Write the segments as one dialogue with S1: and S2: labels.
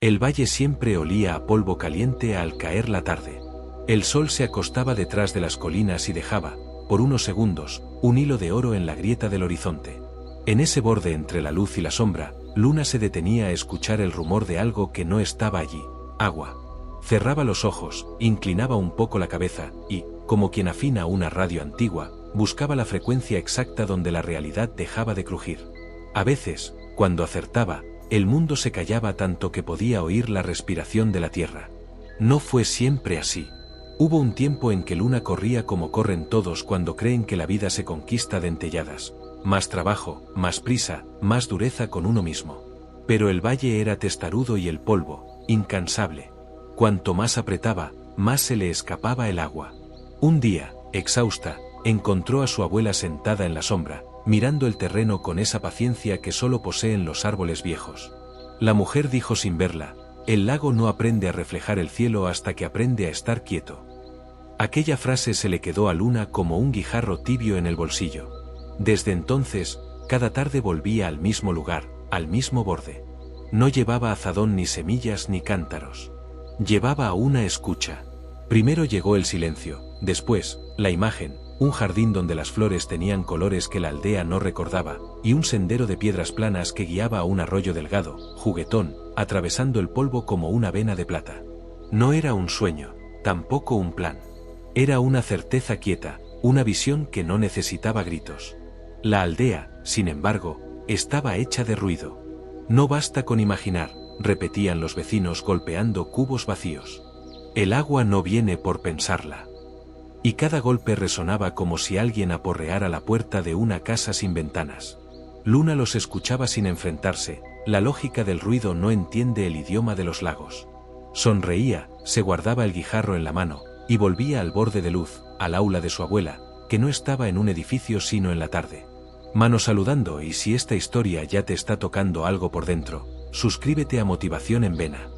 S1: El valle siempre olía a polvo caliente al caer la tarde. El sol se acostaba detrás de las colinas y dejaba, por unos segundos, un hilo de oro en la grieta del horizonte. En ese borde entre la luz y la sombra, Luna se detenía a escuchar el rumor de algo que no estaba allí: agua. Cerraba los ojos, inclinaba un poco la cabeza y, como quien afina una radio antigua, buscaba la frecuencia exacta donde la realidad dejaba de crujir. A veces, cuando acertaba, el mundo se callaba tanto que podía oír la respiración de la tierra. No fue siempre así. Hubo un tiempo en que Luna corría como corren todos cuando creen que la vida se conquista de dentelladas: más trabajo, más prisa, más dureza con uno mismo. Pero el valle era testarudo y el polvo, incansable. Cuanto más apretaba, más se le escapaba el agua. Un día, exhausta, encontró a su abuela sentada en la sombra, mirando el terreno con esa paciencia que solo poseen los árboles viejos. La mujer dijo sin verla: el lago no aprende a reflejar el cielo hasta que aprende a estar quieto. Aquella frase se le quedó a Luna como un guijarro tibio en el bolsillo. Desde entonces, cada tarde volvía al mismo lugar, al mismo borde. No llevaba azadón ni semillas ni cántaros. Llevaba una escucha. Primero llegó el silencio, después, la imagen, un jardín donde las flores tenían colores que la aldea no recordaba, y un sendero de piedras planas que guiaba a un arroyo delgado, juguetón, atravesando el polvo como una vena de plata. No era un sueño, tampoco un plan. Era una certeza quieta, una visión que no necesitaba gritos. La aldea, sin embargo, estaba hecha de ruido. No basta con imaginar, repetían los vecinos golpeando cubos vacíos. El agua no viene por pensarla. Y cada golpe resonaba como si alguien aporreara la puerta de una casa sin ventanas. Luna los escuchaba sin enfrentarse. La lógica del ruido no entiende el idioma de los lagos. Sonreía, se guardaba el guijarro en la mano, y volvía al borde de luz, al aula de su abuela, que no estaba en un edificio sino en la tarde. Mano saludando. Y si esta historia ya te está tocando algo por dentro, suscríbete a Motivación en Vena.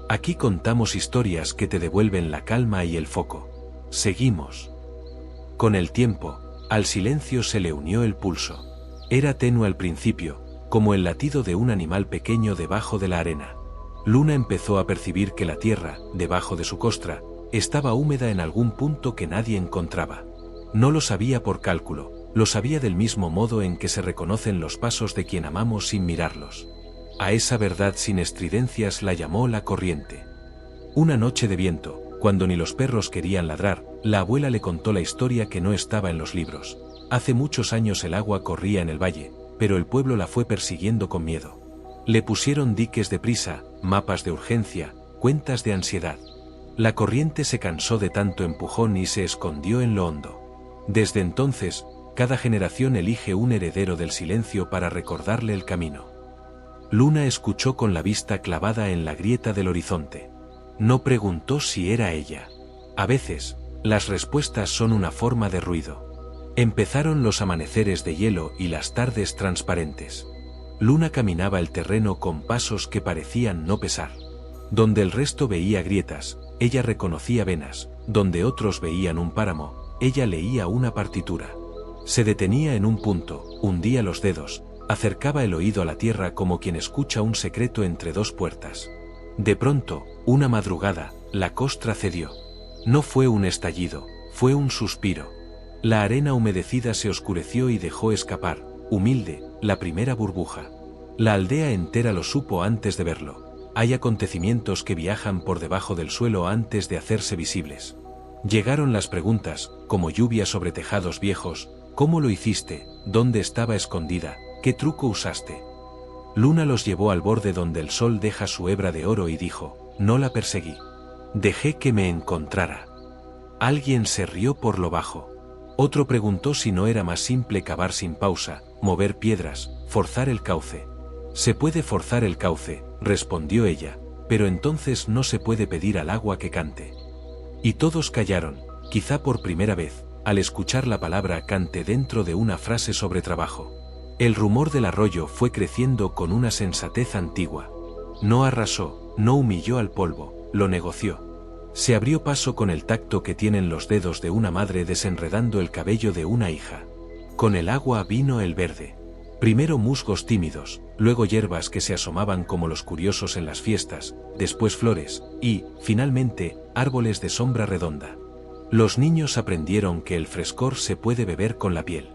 S1: Aquí contamos historias que te devuelven la calma y el foco. Seguimos. Con el tiempo, al silencio se le unió el pulso. Era tenue al principio, como el latido de un animal pequeño debajo de la arena. Luna empezó a percibir que la tierra, debajo de su costra, estaba húmeda en algún punto que nadie encontraba. No lo sabía por cálculo, lo sabía del mismo modo en que se reconocen los pasos de quien amamos sin mirarlos. A esa verdad sin estridencias la llamó la corriente. Una noche de viento, cuando ni los perros querían ladrar, la abuela le contó la historia que no estaba en los libros. Hace muchos años el agua corría en el valle, pero el pueblo la fue persiguiendo con miedo. Le pusieron diques de prisa, mapas de urgencia, cuentas de ansiedad. La corriente se cansó de tanto empujón y se escondió en lo hondo. Desde entonces, cada generación elige un heredero del silencio para recordarle el camino. Luna escuchó con la vista clavada en la grieta del horizonte. No preguntó si era ella. A veces, las respuestas son una forma de ruido. Empezaron los amaneceres de hielo y las tardes transparentes. Luna caminaba el terreno con pasos que parecían no pesar. Donde el resto veía grietas, ella reconocía venas. Donde otros veían un páramo, ella leía una partitura. Se detenía en un punto, hundía los dedos, acercaba el oído a la tierra como quien escucha un secreto entre dos puertas. De pronto, una madrugada, la costra cedió. No fue un estallido, fue un suspiro. La arena humedecida se oscureció y dejó escapar, humilde, la primera burbuja. La aldea entera lo supo antes de verlo. Hay acontecimientos que viajan por debajo del suelo antes de hacerse visibles. Llegaron las preguntas, como lluvia sobre tejados viejos: ¿cómo lo hiciste? ¿Dónde estaba escondida? ¿Qué truco usaste? Luna los llevó al borde donde el sol deja su hebra de oro y dijo: no la perseguí. Dejé que me encontrara. Alguien se rió por lo bajo. Otro preguntó si no era más simple cavar sin pausa, mover piedras, forzar el cauce. Se puede forzar el cauce, respondió ella, pero entonces no se puede pedir al agua que cante. Y todos callaron, quizá por primera vez, al escuchar la palabra cante dentro de una frase sobre trabajo. El rumor del arroyo fue creciendo con una sensatez antigua. No arrasó, no humilló al polvo, lo negoció. Se abrió paso con el tacto que tienen los dedos de una madre desenredando el cabello de una hija. Con el agua vino el verde. Primero musgos tímidos, luego hierbas que se asomaban como los curiosos en las fiestas, después flores, y, finalmente, árboles de sombra redonda. Los niños aprendieron que el frescor se puede beber con la piel.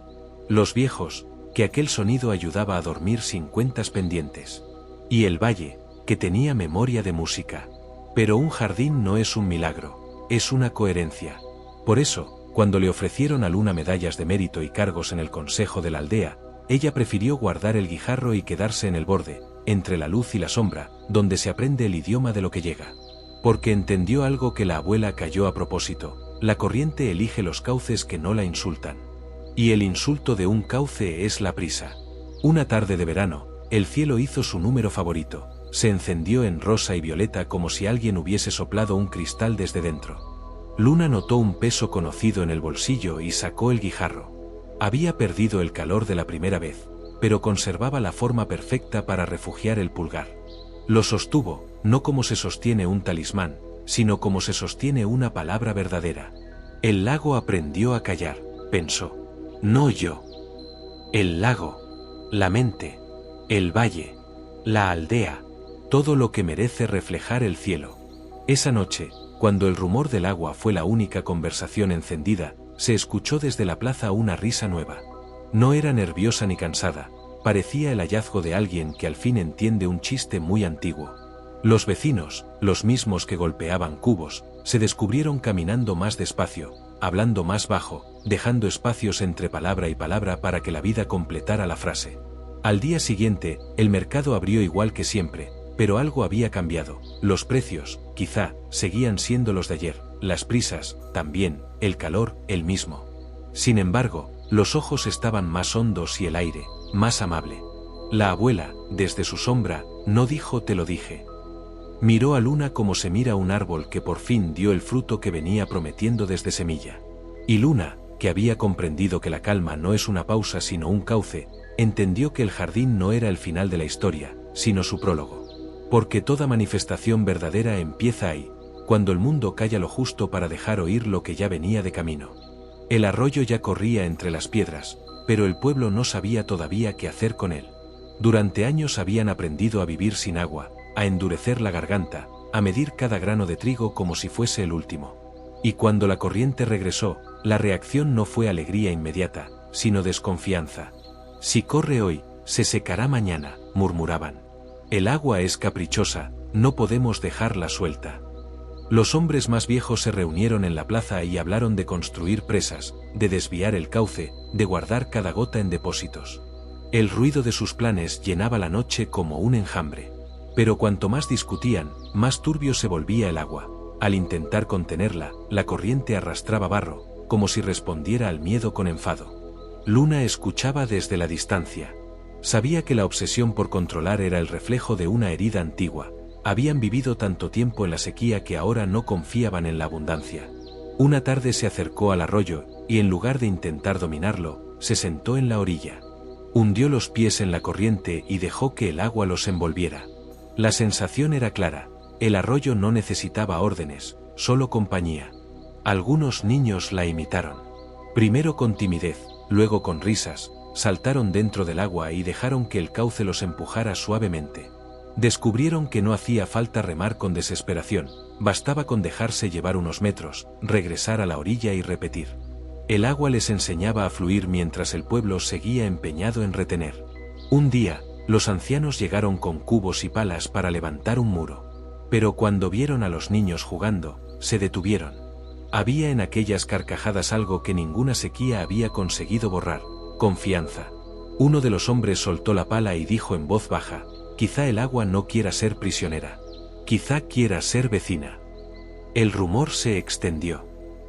S1: Los viejos, que aquel sonido ayudaba a dormir sin cuentas pendientes. Y el valle, que tenía memoria de música. Pero un jardín no es un milagro, es una coherencia. Por eso, cuando le ofrecieron a Luna medallas de mérito y cargos en el consejo de la aldea, ella prefirió guardar el guijarro y quedarse en el borde, entre la luz y la sombra, donde se aprende el idioma de lo que llega. Porque entendió algo que la abuela cayó a propósito: la corriente elige los cauces que no la insultan. Y el insulto de un cauce es la prisa. Una tarde de verano, el cielo hizo su número favorito, se encendió en rosa y violeta como si alguien hubiese soplado un cristal desde dentro. Luna notó un peso conocido en el bolsillo y sacó el guijarro. Había perdido el calor de la primera vez, pero conservaba la forma perfecta para refugiar el pulgar. Lo sostuvo, no como se sostiene un talismán, sino como se sostiene una palabra verdadera. El lago aprendió a callar, pensó. No yo. El lago, la mente, el valle, la aldea, todo lo que merece reflejar el cielo. Esa noche, cuando el rumor del agua fue la única conversación encendida, se escuchó desde la plaza una risa nueva. No era nerviosa ni cansada, parecía el hallazgo de alguien que al fin entiende un chiste muy antiguo. Los vecinos, los mismos que golpeaban cubos, se descubrieron caminando más despacio, hablando más bajo, dejando espacios entre palabra y palabra para que la vida completara la frase. Al día siguiente, el mercado abrió igual que siempre, pero algo había cambiado. Los precios, quizá, seguían siendo los de ayer, las prisas, también, el calor, el mismo. Sin embargo, los ojos estaban más hondos y el aire, más amable. La abuela, desde su sombra, no dijo "te lo dije". Miró a Luna como se mira un árbol que por fin dio el fruto que venía prometiendo desde semilla. Y Luna, que había comprendido que la calma no es una pausa sino un cauce, entendió que el jardín no era el final de la historia, sino su prólogo. Porque toda manifestación verdadera empieza ahí, cuando el mundo calla lo justo para dejar oír lo que ya venía de camino. El arroyo ya corría entre las piedras, pero el pueblo no sabía todavía qué hacer con él. Durante años habían aprendido a vivir sin agua, a endurecer la garganta, a medir cada grano de trigo como si fuese el último. Y cuando la corriente regresó, la reacción no fue alegría inmediata, sino desconfianza. Si corre hoy, se secará mañana, murmuraban. El agua es caprichosa, no podemos dejarla suelta. Los hombres más viejos se reunieron en la plaza y hablaron de construir presas, de desviar el cauce, de guardar cada gota en depósitos. El ruido de sus planes llenaba la noche como un enjambre. Pero cuanto más discutían, más turbio se volvía el agua. Al intentar contenerla, la corriente arrastraba barro, como si respondiera al miedo con enfado. Luna escuchaba desde la distancia. Sabía que la obsesión por controlar era el reflejo de una herida antigua. Habían vivido tanto tiempo en la sequía que ahora no confiaban en la abundancia. Una tarde se acercó al arroyo, y en lugar de intentar dominarlo, se sentó en la orilla. Hundió los pies en la corriente y dejó que el agua los envolviera. La sensación era clara, el arroyo no necesitaba órdenes, solo compañía. Algunos niños la imitaron. Primero con timidez, luego con risas, saltaron dentro del agua y dejaron que el cauce los empujara suavemente. Descubrieron que no hacía falta remar con desesperación, bastaba con dejarse llevar unos metros, regresar a la orilla y repetir. El agua les enseñaba a fluir mientras el pueblo seguía empeñado en retener. Un día, los ancianos llegaron con cubos y palas para levantar un muro. Pero cuando vieron a los niños jugando, se detuvieron. Había en aquellas carcajadas algo que ninguna sequía había conseguido borrar: confianza. Uno de los hombres soltó la pala y dijo en voz baja: quizá el agua no quiera ser prisionera. Quizá quiera ser vecina. El rumor se extendió.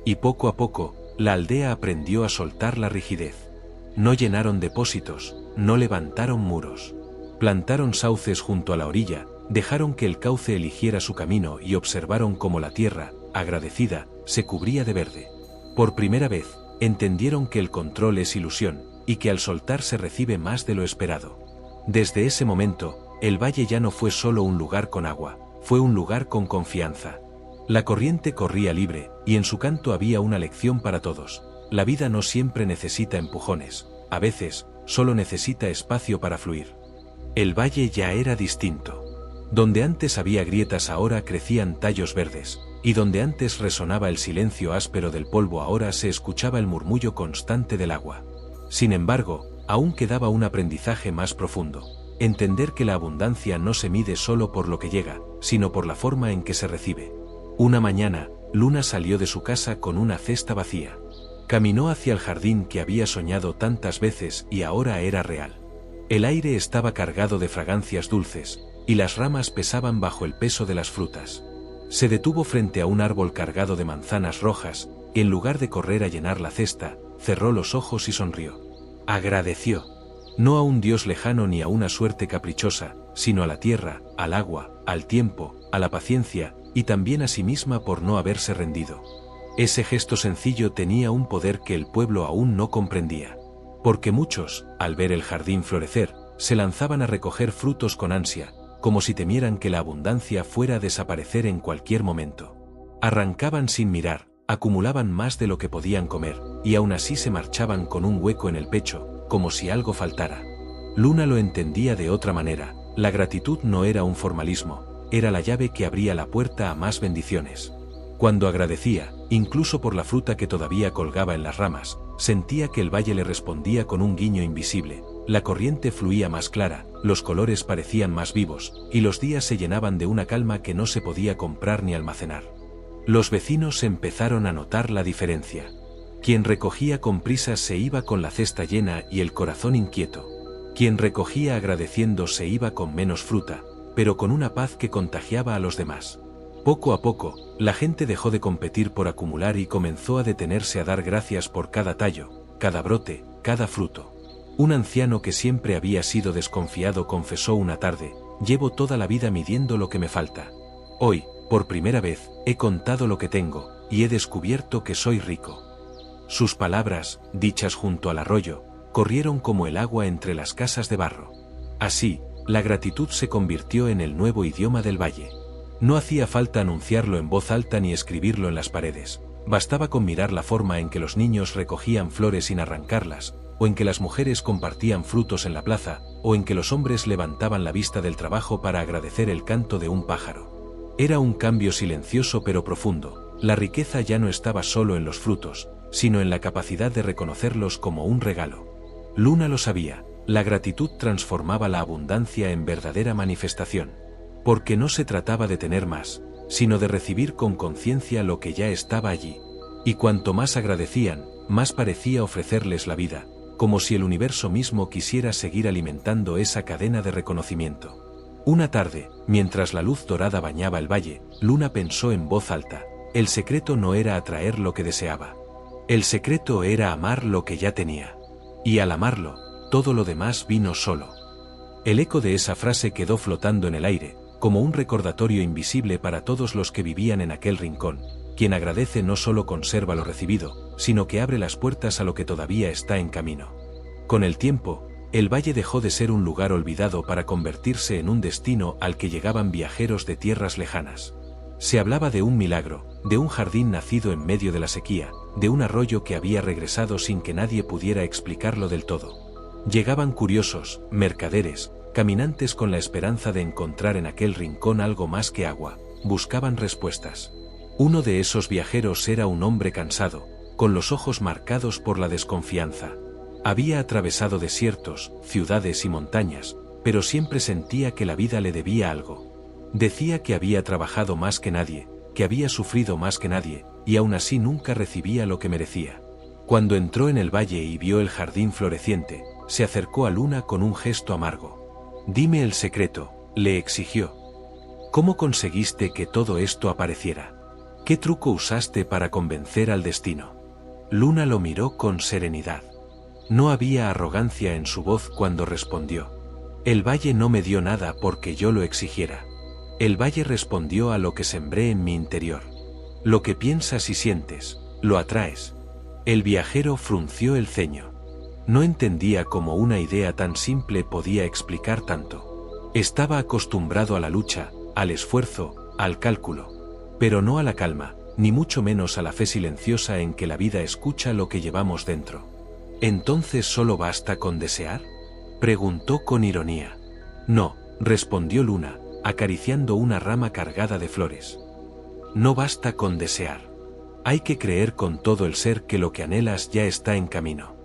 S1: Y poco a poco, la aldea aprendió a soltar la rigidez. No llenaron depósitos, no levantaron muros. Plantaron sauces junto a la orilla, dejaron que el cauce eligiera su camino y observaron cómo la tierra, agradecida, se cubría de verde. Por primera vez, entendieron que el control es ilusión, y que al soltar se recibe más de lo esperado. Desde ese momento, el valle ya no fue solo un lugar con agua, fue un lugar con confianza. La corriente corría libre, y en su canto había una lección para todos. La vida no siempre necesita empujones, a veces, solo necesita espacio para fluir. El valle ya era distinto. Donde antes había grietas ahora crecían tallos verdes, y donde antes resonaba el silencio áspero del polvo ahora se escuchaba el murmullo constante del agua. Sin embargo, aún quedaba un aprendizaje más profundo: entender que la abundancia no se mide solo por lo que llega, sino por la forma en que se recibe. Una mañana, Luna salió de su casa con una cesta vacía. Caminó hacia el jardín que había soñado tantas veces y ahora era real. El aire estaba cargado de fragancias dulces, y las ramas pesaban bajo el peso de las frutas. Se detuvo frente a un árbol cargado de manzanas rojas, y en lugar de correr a llenar la cesta, cerró los ojos y sonrió. Agradeció. No a un Dios lejano ni a una suerte caprichosa, sino a la tierra, al agua, al tiempo, a la paciencia, y también a sí misma por no haberse rendido. Ese gesto sencillo tenía un poder que el pueblo aún no comprendía. Porque muchos, al ver el jardín florecer, se lanzaban a recoger frutos con ansia, como si temieran que la abundancia fuera a desaparecer en cualquier momento. Arrancaban sin mirar, acumulaban más de lo que podían comer, y aún así se marchaban con un hueco en el pecho, como si algo faltara. Luna lo entendía de otra manera: la gratitud no era un formalismo, era la llave que abría la puerta a más bendiciones. Cuando agradecía, incluso por la fruta que todavía colgaba en las ramas, sentía que el valle le respondía con un guiño invisible. La corriente fluía más clara, los colores parecían más vivos, y los días se llenaban de una calma que no se podía comprar ni almacenar. Los vecinos empezaron a notar la diferencia. Quien recogía con prisas se iba con la cesta llena y el corazón inquieto. Quien recogía agradeciendo se iba con menos fruta, pero con una paz que contagiaba a los demás. Poco a poco, la gente dejó de competir por acumular y comenzó a detenerse a dar gracias por cada tallo, cada brote, cada fruto. Un anciano que siempre había sido desconfiado confesó una tarde: llevo toda la vida midiendo lo que me falta. Hoy, por primera vez, he contado lo que tengo, y he descubierto que soy rico. Sus palabras, dichas junto al arroyo, corrieron como el agua entre las casas de barro. Así, la gratitud se convirtió en el nuevo idioma del valle. No hacía falta anunciarlo en voz alta ni escribirlo en las paredes. Bastaba con mirar la forma en que los niños recogían flores sin arrancarlas, o en que las mujeres compartían frutos en la plaza, o en que los hombres levantaban la vista del trabajo para agradecer el canto de un pájaro. Era un cambio silencioso pero profundo. La riqueza ya no estaba solo en los frutos, sino en la capacidad de reconocerlos como un regalo. Luna lo sabía: la gratitud transformaba la abundancia en verdadera manifestación. Porque no se trataba de tener más, sino de recibir con conciencia lo que ya estaba allí. Y cuanto más agradecían, más parecía ofrecerles la vida, como si el universo mismo quisiera seguir alimentando esa cadena de reconocimiento. Una tarde, mientras la luz dorada bañaba el valle, Luna pensó en voz alta: el secreto no era atraer lo que deseaba. El secreto era amar lo que ya tenía. Y al amarlo, todo lo demás vino solo. El eco de esa frase quedó flotando en el aire, como un recordatorio invisible para todos los que vivían en aquel rincón: quien agradece no solo conserva lo recibido, sino que abre las puertas a lo que todavía está en camino. Con el tiempo, el valle dejó de ser un lugar olvidado para convertirse en un destino al que llegaban viajeros de tierras lejanas. Se hablaba de un milagro, de un jardín nacido en medio de la sequía, de un arroyo que había regresado sin que nadie pudiera explicarlo del todo. Llegaban curiosos, mercaderes, caminantes con la esperanza de encontrar en aquel rincón algo más que agua. Buscaban respuestas. Uno de esos viajeros era un hombre cansado, con los ojos marcados por la desconfianza. Había atravesado desiertos, ciudades y montañas, pero siempre sentía que la vida le debía algo. Decía que había trabajado más que nadie, que había sufrido más que nadie, y aún así nunca recibía lo que merecía. Cuando entró en el valle y vio el jardín floreciente, se acercó a Luna con un gesto amargo. «Dime el secreto», le exigió. «¿Cómo conseguiste que todo esto apareciera? ¿Qué truco usaste para convencer al destino?» Luna lo miró con serenidad. No había arrogancia en su voz cuando respondió: «El valle no me dio nada porque yo lo exigiera. El valle respondió a lo que sembré en mi interior. Lo que piensas y sientes, lo atraes». El viajero frunció el ceño. No entendía cómo una idea tan simple podía explicar tanto. Estaba acostumbrado a la lucha, al esfuerzo, al cálculo, pero no a la calma, ni mucho menos a la fe silenciosa en que la vida escucha lo que llevamos dentro. ¿Entonces solo basta con desear? Preguntó con ironía. No, respondió Luna, acariciando una rama cargada de flores. No basta con desear. Hay que creer con todo el ser que lo que anhelas ya está en camino.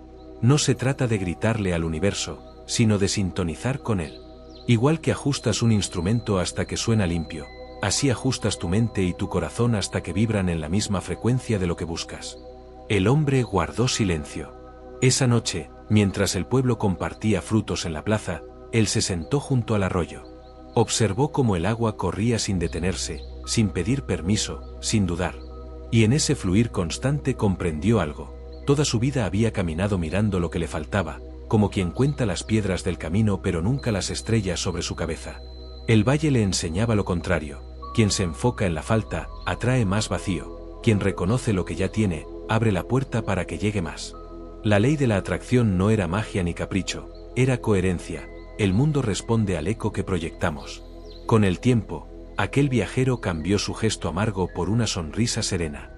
S1: No se trata de gritarle al universo, sino de sintonizar con él. Igual que ajustas un instrumento hasta que suena limpio, así ajustas tu mente y tu corazón hasta que vibran en la misma frecuencia de lo que buscas. El hombre guardó silencio. Esa noche, mientras el pueblo compartía frutos en la plaza, él se sentó junto al arroyo. Observó cómo el agua corría sin detenerse, sin pedir permiso, sin dudar. Y en ese fluir constante comprendió algo. Toda su vida había caminado mirando lo que le faltaba, como quien cuenta las piedras del camino pero nunca las estrellas sobre su cabeza. El valle le enseñaba lo contrario. Quien se enfoca en la falta, atrae más vacío. Quien reconoce lo que ya tiene, abre la puerta para que llegue más. La ley de la atracción no era magia ni capricho, era coherencia. El mundo responde al eco que proyectamos. Con el tiempo, aquel viajero cambió su gesto amargo por una sonrisa serena.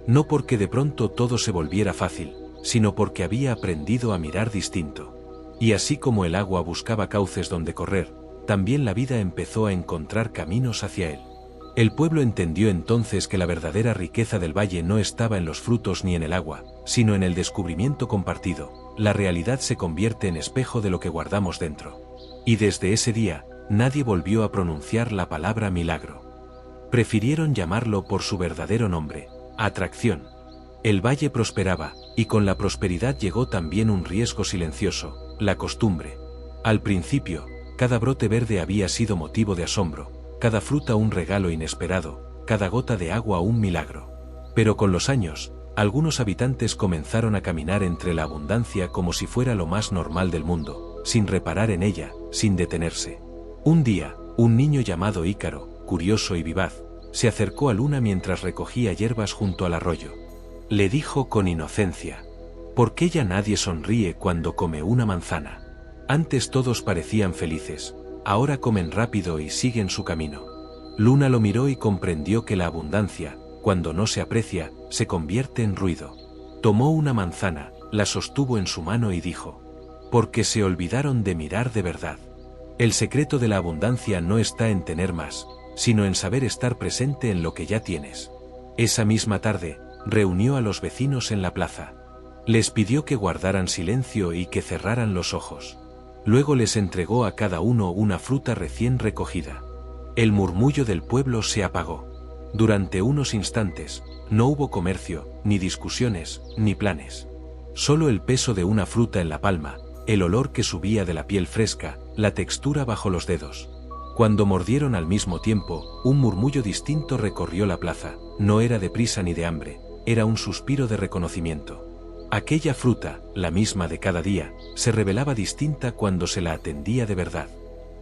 S1: No porque de pronto todo se volviera fácil, sino porque había aprendido a mirar distinto. Y así como el agua buscaba cauces donde correr, también la vida empezó a encontrar caminos hacia él. El pueblo entendió entonces que la verdadera riqueza del valle no estaba en los frutos ni en el agua, sino en el descubrimiento compartido. La realidad se convierte en espejo de lo que guardamos dentro. Y desde ese día, nadie volvió a pronunciar la palabra milagro. Prefirieron llamarlo por su verdadero nombre, atracción. El valle prosperaba, y con la prosperidad llegó también un riesgo silencioso, la costumbre. Al principio, cada brote verde había sido motivo de asombro, cada fruta un regalo inesperado, cada gota de agua un milagro. Pero con los años, algunos habitantes comenzaron a caminar entre la abundancia como si fuera lo más normal del mundo, sin reparar en ella, sin detenerse. Un día, un niño llamado Ícaro, curioso y vivaz, se acercó a Luna mientras recogía hierbas junto al arroyo. Le dijo con inocencia: ¿por qué ya nadie sonríe cuando come una manzana? Antes todos parecían felices, ahora comen rápido y siguen su camino. Luna lo miró y comprendió que la abundancia, cuando no se aprecia, se convierte en ruido. Tomó una manzana, la sostuvo en su mano y dijo: porque se olvidaron de mirar de verdad. El secreto de la abundancia no está en tener más, sino en saber estar presente en lo que ya tienes. Esa misma tarde, reunió a los vecinos en la plaza. Les pidió que guardaran silencio y que cerraran los ojos. Luego les entregó a cada uno una fruta recién recogida. El murmullo del pueblo se apagó. Durante unos instantes, no hubo comercio, ni discusiones, ni planes. Solo el peso de una fruta en la palma, el olor que subía de la piel fresca, la textura bajo los dedos. Cuando mordieron al mismo tiempo, un murmullo distinto recorrió la plaza. No era de prisa ni de hambre, era un suspiro de reconocimiento. Aquella fruta, la misma de cada día, se revelaba distinta cuando se la atendía de verdad.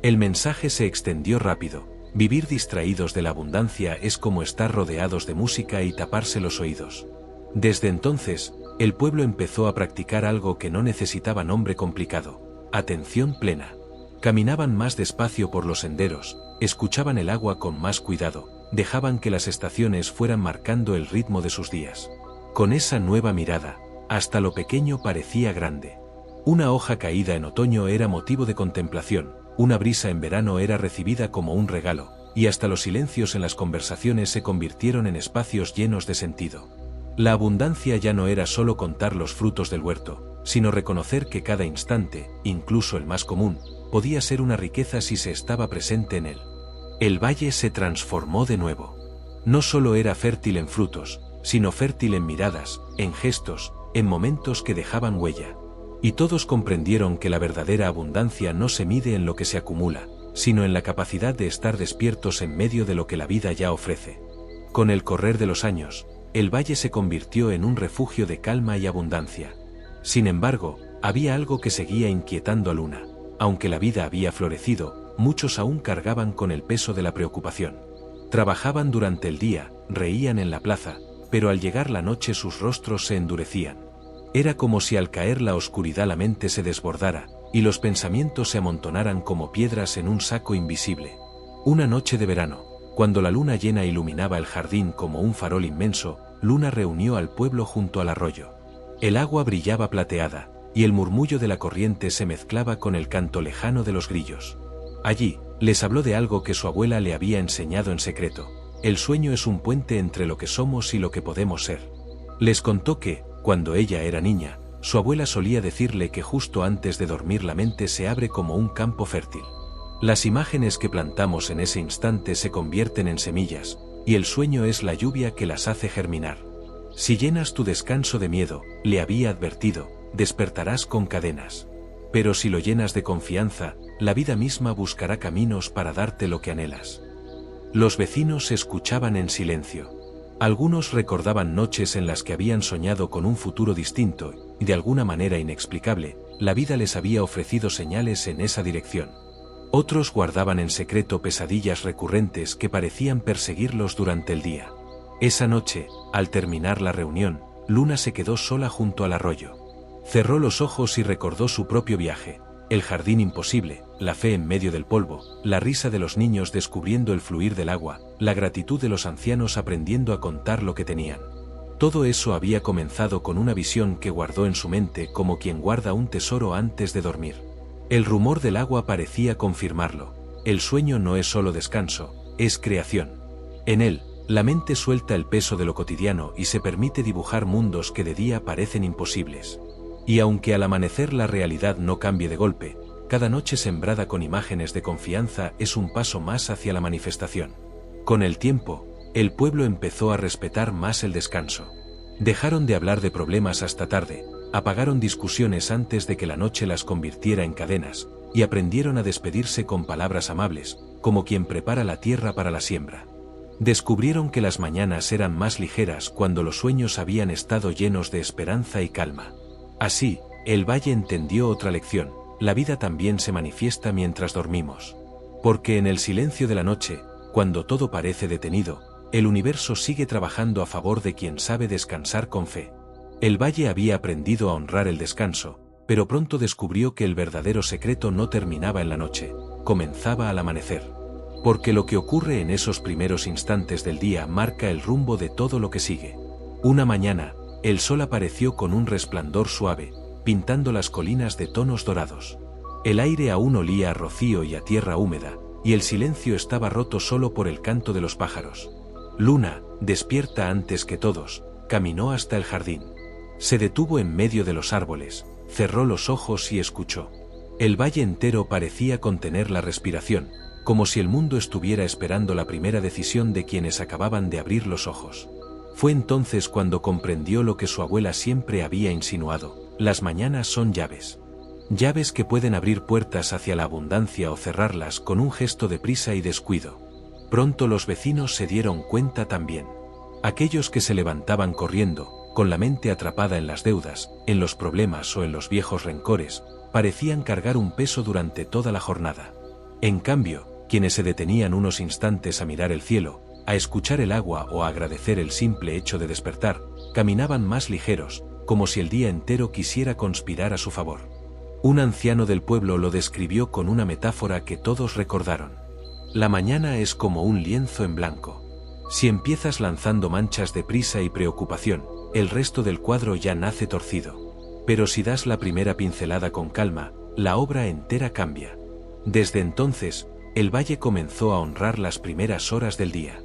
S1: El mensaje se extendió rápido. Vivir distraídos de la abundancia es como estar rodeados de música y taparse los oídos. Desde entonces, el pueblo empezó a practicar algo que no necesitaba nombre complicado: atención plena. Caminaban más despacio por los senderos, escuchaban el agua con más cuidado, dejaban que las estaciones fueran marcando el ritmo de sus días. Con esa nueva mirada, hasta lo pequeño parecía grande. Una hoja caída en otoño era motivo de contemplación, una brisa en verano era recibida como un regalo, y hasta los silencios en las conversaciones se convirtieron en espacios llenos de sentido. La abundancia ya no era solo contar los frutos del huerto, sino reconocer que cada instante, incluso el más común, podía ser una riqueza si se estaba presente en él. El valle se transformó de nuevo. No solo era fértil en frutos, sino fértil en miradas, en gestos, en momentos que dejaban huella. Y todos comprendieron que la verdadera abundancia no se mide en lo que se acumula, sino en la capacidad de estar despiertos en medio de lo que la vida ya ofrece. Con el correr de los años, el valle se convirtió en un refugio de calma y abundancia. Sin embargo, había algo que seguía inquietando a Luna. Aunque la vida había florecido, muchos aún cargaban con el peso de la preocupación. Trabajaban durante el día, reían en la plaza, pero al llegar la noche sus rostros se endurecían. Era como si al caer la oscuridad la mente se desbordara, y los pensamientos se amontonaran como piedras en un saco invisible. Una noche de verano, cuando la luna llena iluminaba el jardín como un farol inmenso, Luna reunió al pueblo junto al arroyo. El agua brillaba plateada, y el murmullo de la corriente se mezclaba con el canto lejano de los grillos. Allí, les habló de algo que su abuela le había enseñado en secreto. El sueño es un puente entre lo que somos y lo que podemos ser. Les contó que, cuando ella era niña, su abuela solía decirle que justo antes de dormir la mente se abre como un campo fértil. Las imágenes que plantamos en ese instante se convierten en semillas, y el sueño es la lluvia que las hace germinar. Si llenas tu descanso de miedo, le había advertido, despertarás con cadenas. Pero si lo llenas de confianza, la vida misma buscará caminos para darte lo que anhelas. Los vecinos escuchaban en silencio. Algunos recordaban noches en las que habían soñado con un futuro distinto, y de alguna manera inexplicable, la vida les había ofrecido señales en esa dirección. Otros guardaban en secreto pesadillas recurrentes que parecían perseguirlos durante el día. Esa noche, al terminar la reunión, Luna se quedó sola junto al arroyo. Cerró los ojos y recordó su propio viaje, el jardín imposible, la fe en medio del polvo, la risa de los niños descubriendo el fluir del agua, la gratitud de los ancianos aprendiendo a contar lo que tenían. Todo eso había comenzado con una visión que guardó en su mente como quien guarda un tesoro antes de dormir. El rumor del agua parecía confirmarlo. El sueño no es solo descanso, es creación. En él, la mente suelta el peso de lo cotidiano y se permite dibujar mundos que de día parecen imposibles. Y aunque al amanecer la realidad no cambie de golpe, cada noche sembrada con imágenes de confianza es un paso más hacia la manifestación. Con el tiempo, el pueblo empezó a respetar más el descanso. Dejaron de hablar de problemas hasta tarde, apagaron discusiones antes de que la noche las convirtiera en cadenas, y aprendieron a despedirse con palabras amables, como quien prepara la tierra para la siembra. Descubrieron que las mañanas eran más ligeras cuando los sueños habían estado llenos de esperanza y calma. Así, el valle entendió otra lección: la vida también se manifiesta mientras dormimos. Porque en el silencio de la noche, cuando todo parece detenido, el universo sigue trabajando a favor de quien sabe descansar con fe. El valle había aprendido a honrar el descanso, pero pronto descubrió que el verdadero secreto no terminaba en la noche, comenzaba al amanecer. Porque lo que ocurre en esos primeros instantes del día marca el rumbo de todo lo que sigue. Una mañana, el sol apareció con un resplandor suave, pintando las colinas de tonos dorados. El aire aún olía a rocío y a tierra húmeda, y el silencio estaba roto solo por el canto de los pájaros. Luna, despierta antes que todos, caminó hasta el jardín. Se detuvo en medio de los árboles, cerró los ojos y escuchó. El valle entero parecía contener la respiración, como si el mundo estuviera esperando la primera decisión de quienes acababan de abrir los ojos. Fue entonces cuando comprendió lo que su abuela siempre había insinuado: las mañanas son llaves. Llaves que pueden abrir puertas hacia la abundancia o cerrarlas con un gesto de prisa y descuido. Pronto los vecinos se dieron cuenta también. Aquellos que se levantaban corriendo, con la mente atrapada en las deudas, en los problemas o en los viejos rencores, parecían cargar un peso durante toda la jornada. En cambio, quienes se detenían unos instantes a mirar el cielo, a escuchar el agua o a agradecer el simple hecho de despertar, caminaban más ligeros, como si el día entero quisiera conspirar a su favor. Un anciano del pueblo lo describió con una metáfora que todos recordaron. La mañana es como un lienzo en blanco. Si empiezas lanzando manchas de prisa y preocupación, el resto del cuadro ya nace torcido. Pero si das la primera pincelada con calma, la obra entera cambia. Desde entonces, el valle comenzó a honrar las primeras horas del día.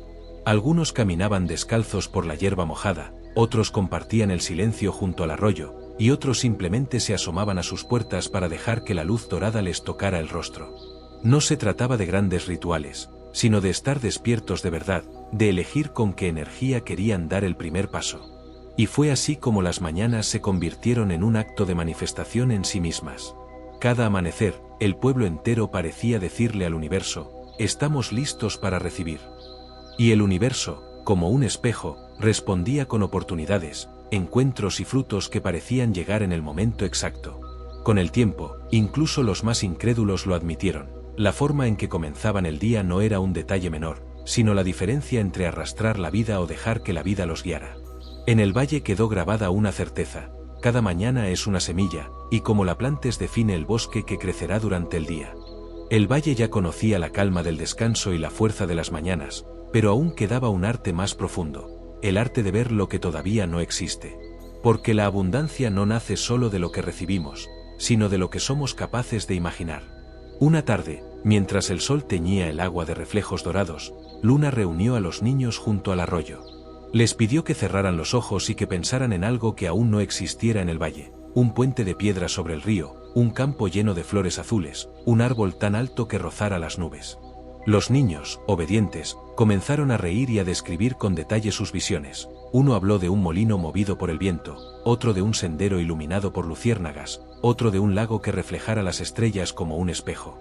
S1: Algunos caminaban descalzos por la hierba mojada, otros compartían el silencio junto al arroyo, y otros simplemente se asomaban a sus puertas para dejar que la luz dorada les tocara el rostro. No se trataba de grandes rituales, sino de estar despiertos de verdad, de elegir con qué energía querían dar el primer paso. Y fue así como las mañanas se convirtieron en un acto de manifestación en sí mismas. Cada amanecer, el pueblo entero parecía decirle al universo: estamos listos para recibir. Y el universo, como un espejo, respondía con oportunidades, encuentros y frutos que parecían llegar en el momento exacto. Con el tiempo, incluso los más incrédulos lo admitieron: la forma en que comenzaban el día no era un detalle menor, sino la diferencia entre arrastrar la vida o dejar que la vida los guiara. En el valle quedó grabada una certeza: cada mañana es una semilla, y como la plantes define el bosque que crecerá durante el día. El valle ya conocía la calma del descanso y la fuerza de las mañanas, pero aún quedaba un arte más profundo: el arte de ver lo que todavía no existe. Porque la abundancia no nace solo de lo que recibimos, sino de lo que somos capaces de imaginar. Una tarde, mientras el sol teñía el agua de reflejos dorados, Luna reunió a los niños junto al arroyo. Les pidió que cerraran los ojos y que pensaran en algo que aún no existiera en el valle: un puente de piedra sobre el río, un campo lleno de flores azules, un árbol tan alto que rozara las nubes. Los niños, obedientes, comenzaron a reír y a describir con detalle sus visiones. Uno habló de un molino movido por el viento, otro de un sendero iluminado por luciérnagas, otro de un lago que reflejara las estrellas como un espejo.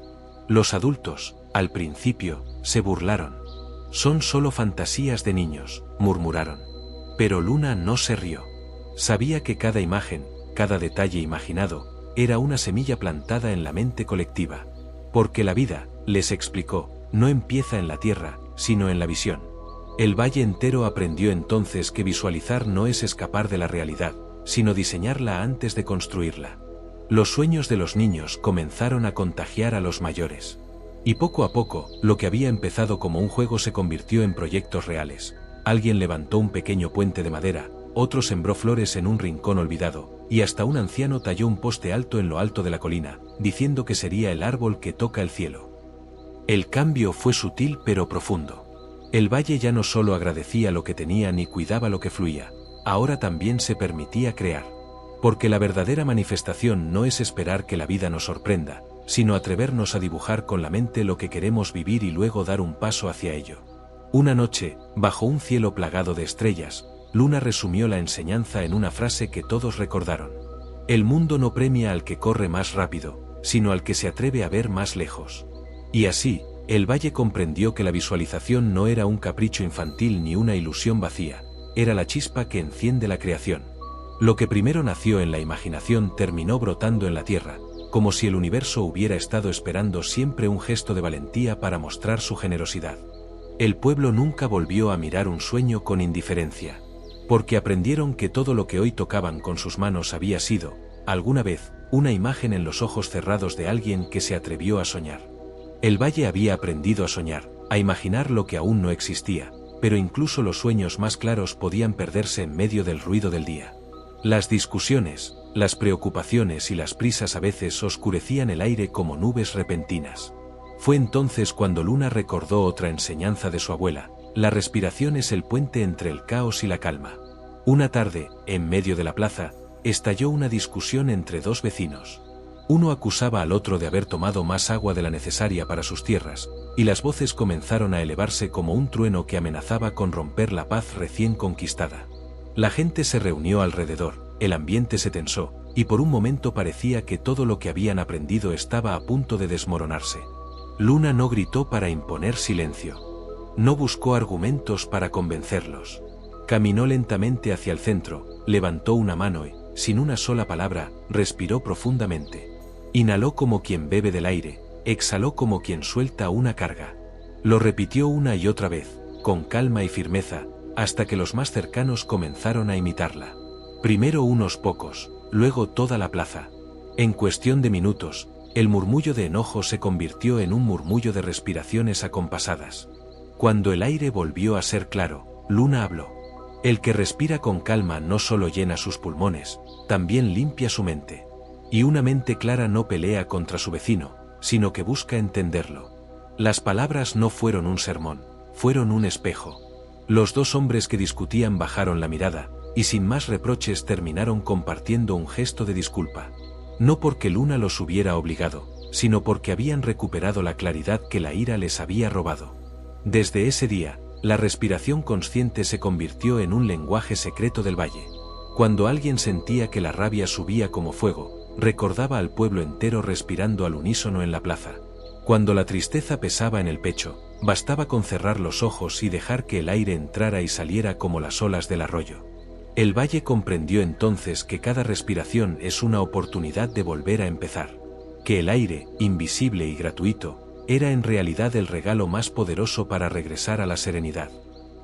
S1: Los adultos, al principio, se burlaron. «Son solo fantasías de niños», murmuraron. Pero Luna no se rió. Sabía que cada imagen, cada detalle imaginado, era una semilla plantada en la mente colectiva. Porque la vida, les explicó, no empieza en la tierra, sino en la visión. El valle entero aprendió entonces que visualizar no es escapar de la realidad, sino diseñarla antes de construirla. Los sueños de los niños comenzaron a contagiar a los mayores. Y poco a poco, lo que había empezado como un juego se convirtió en proyectos reales. Alguien levantó un pequeño puente de madera, otro sembró flores en un rincón olvidado, y hasta un anciano talló un poste alto en lo alto de la colina, diciendo que sería el árbol que toca el cielo. El cambio fue sutil pero profundo. El valle ya no solo agradecía lo que tenía ni cuidaba lo que fluía, ahora también se permitía crear. Porque la verdadera manifestación no es esperar que la vida nos sorprenda, sino atrevernos a dibujar con la mente lo que queremos vivir y luego dar un paso hacia ello. Una noche, bajo un cielo plagado de estrellas, Luna resumió la enseñanza en una frase que todos recordaron: el mundo no premia al que corre más rápido, sino al que se atreve a ver más lejos. Y así, el valle comprendió que la visualización no era un capricho infantil ni una ilusión vacía, era la chispa que enciende la creación. Lo que primero nació en la imaginación terminó brotando en la tierra, como si el universo hubiera estado esperando siempre un gesto de valentía para mostrar su generosidad. El pueblo nunca volvió a mirar un sueño con indiferencia, porque aprendieron que todo lo que hoy tocaban con sus manos había sido, alguna vez, una imagen en los ojos cerrados de alguien que se atrevió a soñar. El valle había aprendido a soñar, a imaginar lo que aún no existía, pero incluso los sueños más claros podían perderse en medio del ruido del día. Las discusiones, las preocupaciones y las prisas a veces oscurecían el aire como nubes repentinas. Fue entonces cuando Luna recordó otra enseñanza de su abuela: la respiración es el puente entre el caos y la calma. Una tarde, en medio de la plaza, estalló una discusión entre dos vecinos. Uno acusaba al otro de haber tomado más agua de la necesaria para sus tierras, y las voces comenzaron a elevarse como un trueno que amenazaba con romper la paz recién conquistada. La gente se reunió alrededor, el ambiente se tensó, y por un momento parecía que todo lo que habían aprendido estaba a punto de desmoronarse. Luna no gritó para imponer silencio. No buscó argumentos para convencerlos. Caminó lentamente hacia el centro, levantó una mano y, sin una sola palabra, respiró profundamente. Inhaló como quien bebe del aire, exhaló como quien suelta una carga. Lo repitió una y otra vez, con calma y firmeza, hasta que los más cercanos comenzaron a imitarla. Primero unos pocos, luego toda la plaza. En cuestión de minutos, el murmullo de enojo se convirtió en un murmullo de respiraciones acompasadas. Cuando el aire volvió a ser claro, Luna habló. El que respira con calma no solo llena sus pulmones, también limpia su mente. Y una mente clara no pelea contra su vecino, sino que busca entenderlo. Las palabras no fueron un sermón, fueron un espejo. Los dos hombres que discutían bajaron la mirada, y sin más reproches terminaron compartiendo un gesto de disculpa. No porque Luna los hubiera obligado, sino porque habían recuperado la claridad que la ira les había robado. Desde ese día, la respiración consciente se convirtió en un lenguaje secreto del valle. Cuando alguien sentía que la rabia subía como fuego, recordaba al pueblo entero respirando al unísono en la plaza. Cuando la tristeza pesaba en el pecho, bastaba con cerrar los ojos y dejar que el aire entrara y saliera como las olas del arroyo. El valle comprendió entonces que cada respiración es una oportunidad de volver a empezar. Que el aire, invisible y gratuito, era en realidad el regalo más poderoso para regresar a la serenidad.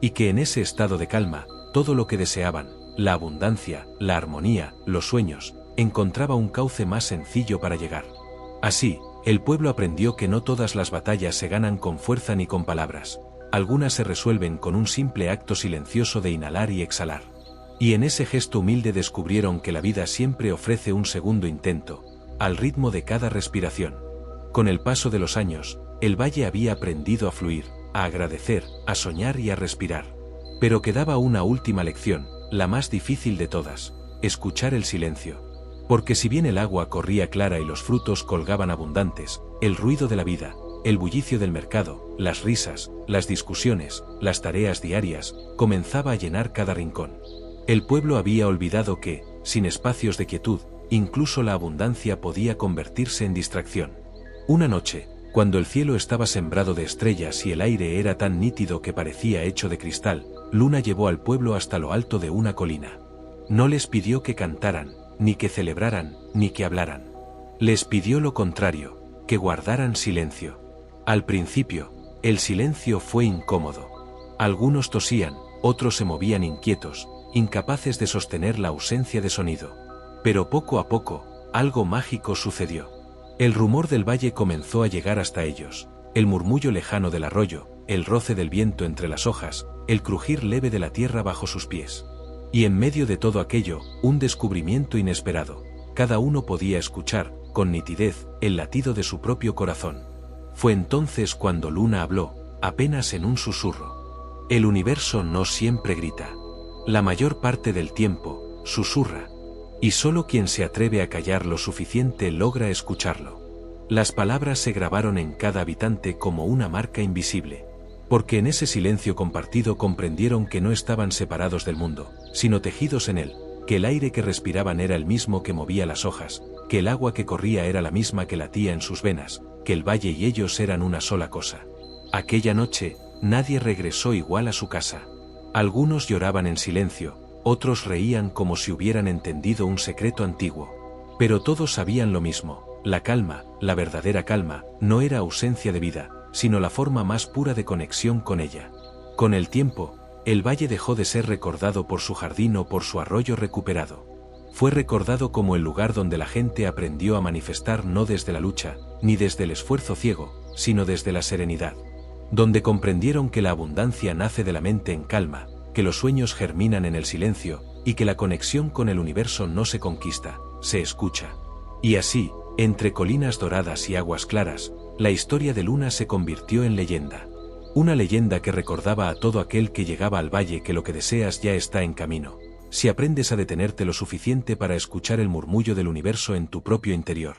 S1: Y que en ese estado de calma, todo lo que deseaban, la abundancia, la armonía, los sueños, encontraba un cauce más sencillo para llegar. Así, el pueblo aprendió que no todas las batallas se ganan con fuerza ni con palabras. Algunas se resuelven con un simple acto silencioso de inhalar y exhalar. Y en ese gesto humilde descubrieron que la vida siempre ofrece un segundo intento, al ritmo de cada respiración. Con el paso de los años, el valle había aprendido a fluir, a agradecer, a soñar y a respirar. Pero quedaba una última lección, la más difícil de todas: escuchar el silencio. Porque si bien el agua corría clara y los frutos colgaban abundantes, el ruido de la vida, el bullicio del mercado, las risas, las discusiones, las tareas diarias, comenzaba a llenar cada rincón. El pueblo había olvidado que, sin espacios de quietud, incluso la abundancia podía convertirse en distracción. Una noche, cuando el cielo estaba sembrado de estrellas y el aire era tan nítido que parecía hecho de cristal, Luna llevó al pueblo hasta lo alto de una colina. No les pidió que cantaran, ni que celebraran, ni que hablaran. Les pidió lo contrario, que guardaran silencio. Al principio, el silencio fue incómodo. Algunos tosían, otros se movían inquietos, incapaces de sostener la ausencia de sonido. Pero poco a poco, algo mágico sucedió. El rumor del valle comenzó a llegar hasta ellos, el murmullo lejano del arroyo, el roce del viento entre las hojas, el crujir leve de la tierra bajo sus pies. Y en medio de todo aquello, un descubrimiento inesperado. Cada uno podía escuchar, con nitidez, el latido de su propio corazón. Fue entonces cuando Luna habló, apenas en un susurro. El universo no siempre grita. La mayor parte del tiempo, susurra. Y solo quien se atreve a callar lo suficiente logra escucharlo. Las palabras se grabaron en cada habitante como una marca invisible. Porque en ese silencio compartido comprendieron que no estaban separados del mundo, sino tejidos en él, que el aire que respiraban era el mismo que movía las hojas, que el agua que corría era la misma que latía en sus venas, que el valle y ellos eran una sola cosa. Aquella noche, nadie regresó igual a su casa. Algunos lloraban en silencio, otros reían como si hubieran entendido un secreto antiguo. Pero todos sabían lo mismo: la calma, la verdadera calma, no era ausencia de vida, sino la forma más pura de conexión con ella. Con el tiempo, el valle dejó de ser recordado por su jardín o por su arroyo recuperado. Fue recordado como el lugar donde la gente aprendió a manifestar no desde la lucha, ni desde el esfuerzo ciego, sino desde la serenidad. Donde comprendieron que la abundancia nace de la mente en calma, que los sueños germinan en el silencio, y que la conexión con el universo no se conquista, se escucha. Y así, entre colinas doradas y aguas claras, la historia de Luna se convirtió en leyenda. Una leyenda que recordaba a todo aquel que llegaba al valle que lo que deseas ya está en camino, si aprendes a detenerte lo suficiente para escuchar el murmullo del universo en tu propio interior.